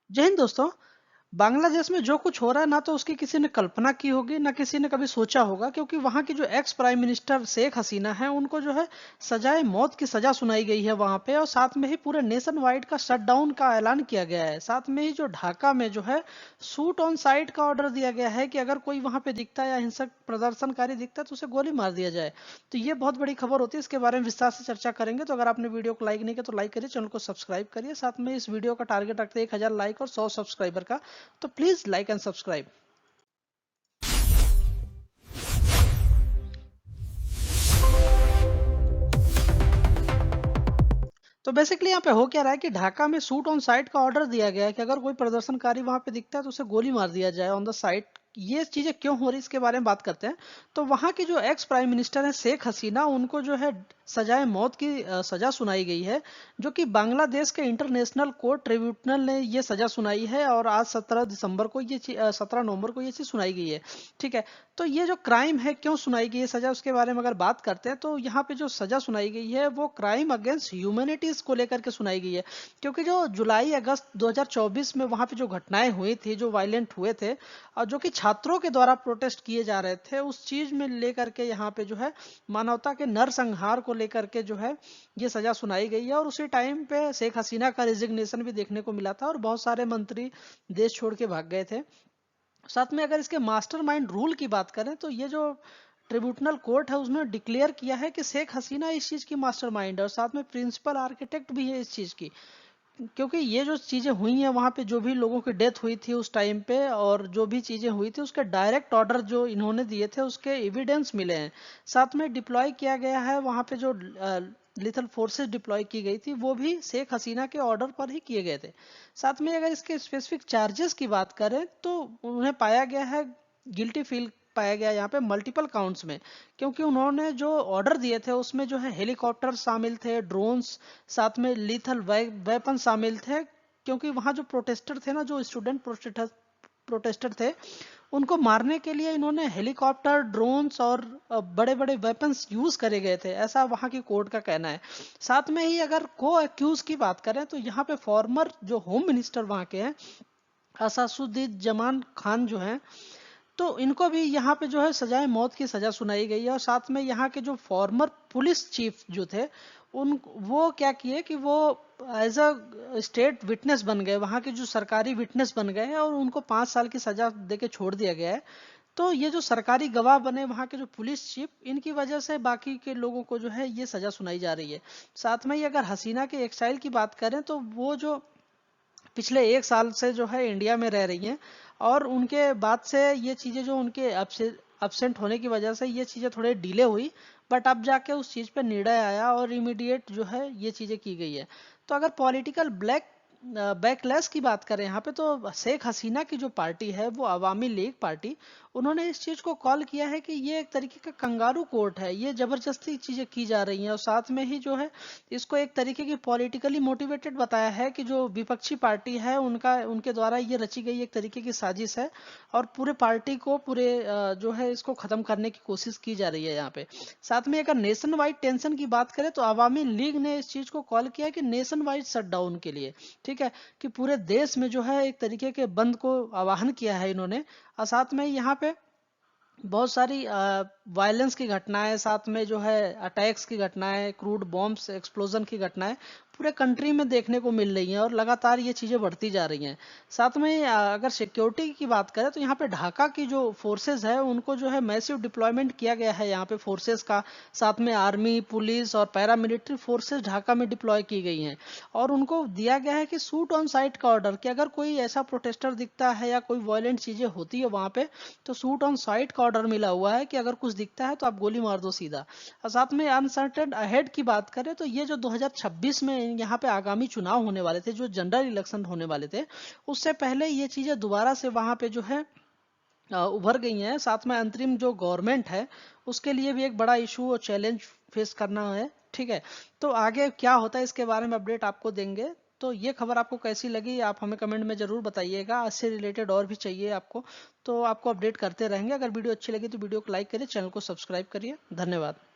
जय हिंद दोस्तों। बांग्लादेश में जो कुछ हो रहा है ना तो उसकी किसी ने कल्पना की होगी ना किसी ने कभी सोचा होगा, क्योंकि वहां की जो ex prime minister Sheikh Hasina है उनको जो है सजाए मौत की सजा सुनाई गई है वहां पे। और साथ में ही पूरे नेशन वाइड का शटडाउन का ऐलान किया गया है। साथ में ही जो ढाका में जो है शूट ऑन साइट का ऑर्डर दिया गया है कि अगर कोई वहां पे दिखता है या हिंसक प्रदर्शनकारी दिखता है तो उसे गोली मार दिया जाए। तो ये बहुत बड़ी खबर होती है, इसके बारे में विस्तार से चर्चा करेंगे। तो अगर आपने वीडियो को लाइक नहीं किया तो लाइक करिए, चैनल को सब्सक्राइब करिए। साथ में इस वीडियो का टारगेट रखते हैं 1000 लाइक और 100 सब्सक्राइबर का। तो प्लीज लाइक एंड सब्सक्राइब। तो बेसिकली यहाँ पे हो क्या रहा है कि ढाका में शूट ऑन साइट का ऑर्डर दिया गया है कि अगर कोई प्रदर्शनकारी वहां पे दिखता है तो उसे गोली मार दिया जाए ऑन द साइट। ये चीजें क्यों हो रही है इसके बारे में बात करते हैं। तो वहां की जो एक्स प्राइम मिनिस्टर है शेख हसीना, उनको जो है सजाए मौत की सजा सुनाई गई है, जो कि बांग्लादेश के इंटरनेशनल कोर्ट ट्रिब्यूनल ने ये सजा सुनाई है। और आज 17 दिसंबर को 17 नवंबर को ये चीज सुनाई गई है। ठीक है। तो ये जो क्राइम है क्यों सुनाई गई है सजा, उसके बारे में अगर बात करते हैं तो यहाँ पे जो सजा सुनाई गई है वो क्राइम अगेंस्ट ह्यूमैनिटीज को लेकर के सुनाई गई है। क्योंकि जो जुलाई अगस्त 2024 में वहां पे जो घटनाएं हुई थी, जो वायलेंट हुए थे और जो कि छात्रों के द्वारा प्रोटेस्ट किए जा रहे थे, उस चीज में लेकर के यहाँ पे जो है मानवता के नरसंहार को लेकर के जो है ये सजा सुनाई गई है। और उसी टाइम पे शेख हसीना का रिजिग्नेशन भी देखने को मिला था और बहुत सारे मंत्री देश छोड़ के भाग गए थे। साथ में अगर इसके मास्टरमाइंड रूल की बात करें तो ये जो ट्रिब्यूनल कोर्ट है उसने डिक्लेयर किया है कि शेख हसीना इस चीज की मास्टरमाइंड है और साथ में प्रिंसिपल आर्किटेक्ट भी है इस चीज की। क्योंकि ये जो चीजें हुई हैं वहां पे, जो भी लोगों की डेथ हुई थी उस टाइम पे और जो भी चीजें हुई थी उसके डायरेक्ट ऑर्डर जो इन्होंने दिए थे उसके एविडेंस मिले हैं। साथ में डिप्लॉय किया गया है वहां पे जो लिथल फोर्सेस डिप्लॉय की गई थी वो भी शेख हसीना के ऑर्डर पर ही किए गए थे। साथ में अगर इसके स्पेसिफिक चार्जेस की बात करें तो उन्हें पाया गया है, गिल्टी फील पाया गया यहाँ पे मल्टीपल काउंट्स में। क्योंकि उन्होंने जो ऑर्डर दिए थे उसमें जो है हेलीकॉप्टर शामिल थे, ड्रोन्स, साथ में लीथल वेपन शामिल थे। क्योंकि वहां जो प्रोटेस्टर थे ना, जो स्टूडेंट प्रोटेस्टर थे, उनको मारने के लिए इन्होंने हेलीकॉप्टर, ड्रोन्स और बड़े बड़े वेपन्स यूज करे गए थे, ऐसा वहां की कोर्ट का कहना है। साथ में ही अगर को अक्यूज की बात करें तो यहाँ पे फॉर्मर जो होम मिनिस्टर वहां के हैं असासुद्दीन जमान खान जो हैं, तो इनको भी यहाँ पे जो है सजाए मौत की सजा सुनाई गई है। और साथ में यहाँ के जो फॉर्मर पुलिस चीफ जो थे उन वो क्या किए कि वो एज अ स्टेट विटनेस बन गए, वहाँ के जो सरकारी विटनेस बन गए हैं और उनको 5 साल की सजा देके छोड़ दिया गया है। तो ये जो सरकारी गवाह बने वहाँ के जो पुलिस चीफ, इनकी वजह से बाकी के लोगों को जो है ये सजा सुनाई जा रही है। साथ में ही अगर हसीना के एक्साइल की बात करें तो वो जो पिछले 1 साल से जो है इंडिया में रह रही हैं और उनके बाद से ये चीजें जो उनके अपसेंट होने की वजह से ये चीजें थोड़े डिले हुई। बट अब जाके उस चीज पे निर्णय आया और इमीडिएट जो है ये चीजें की गई है। तो अगर पॉलिटिकल बैकलैश की बात करें यहाँ पे तो शेख हसीना की जो पार्टी है वो अवामी लीग पार्टी, उन्होंने इस चीज को कॉल किया है कि ये एक तरीके का कंगारू कोर्ट है, ये जबरदस्ती चीजें की जा रही हैं। और साथ में ही जो है इसको एक तरीके की पॉलिटिकली मोटिवेटेड बताया है कि जो विपक्षी पार्टी है उनका उनके द्वारा ये रची गई एक तरीके की साजिश है और पूरे पार्टी को पूरे जो है इसको खत्म करने की कोशिश की जा रही है यहाँ पे। साथ में अगर नेशन वाइड टेंशन की बात करें तो अवामी लीग ने इस चीज को कॉल किया कि नेशन वाइड शटडाउन के लिए। ठीक है। कि पूरे देश में जो है एक तरीके के बंद को आह्वान किया है इन्होंने। और साथ में यहाँ पे बहुत सारी वायलेंस की घटनाएं, साथ में जो है अटैक्स की घटनाएं, क्रूड बॉम्ब्स एक्सप्लोजन की घटनाएं पूरे कंट्री में देखने को मिल रही हैं और लगातार ये चीजें बढ़ती जा रही हैं। साथ में अगर सिक्योरिटी की बात करें तो यहाँ पे ढाका की जो फोर्सेस है उनको जो है मैसिव डिप्लॉयमेंट किया गया है यहाँ पे फोर्सेस का। साथ में आर्मी, पुलिस और पैरामिलिट्री फोर्सेस ढाका में डिप्लॉय की गई हैं। और उनको दिया गया है कि शूट ऑन साइट का ऑर्डर, कि अगर कोई ऐसा प्रोटेस्टर दिखता है या कोई वायलेंट चीजें होती है वहां पे तो शूट ऑन साइट का ऑर्डर मिला हुआ है कि अगर कुछ दिखता है तो आप गोली मार दो सीधा। और साथ में अनसर्टेन अहेड की बात करें तो ये जो 2026 में यहाँ पे आगामी चुनाव होने वाले थे, जो जनरल इलेक्शन होने वाले थे, उससे पहले ये चीजें दोबारा से वहां पे जो है उभर गई हैं। साथ में अंतरिम जो गवर्नमेंट है उसके लिए भी एक बड़ा इशू और चैलेंज फेस करना है। ठीक है। तो आगे क्या होता है इसके बारे में अपडेट आपको देंगे। तो ये खबर आपको कैसी लगी आप हमें कमेंट में जरूर बताइएगा। इससे रिलेटेड और भी चाहिए आपको तो आपको अपडेट करते रहेंगे। अगर वीडियो अच्छी लगी तो वीडियो को लाइक करिए, चैनल को सब्सक्राइब करिए। धन्यवाद।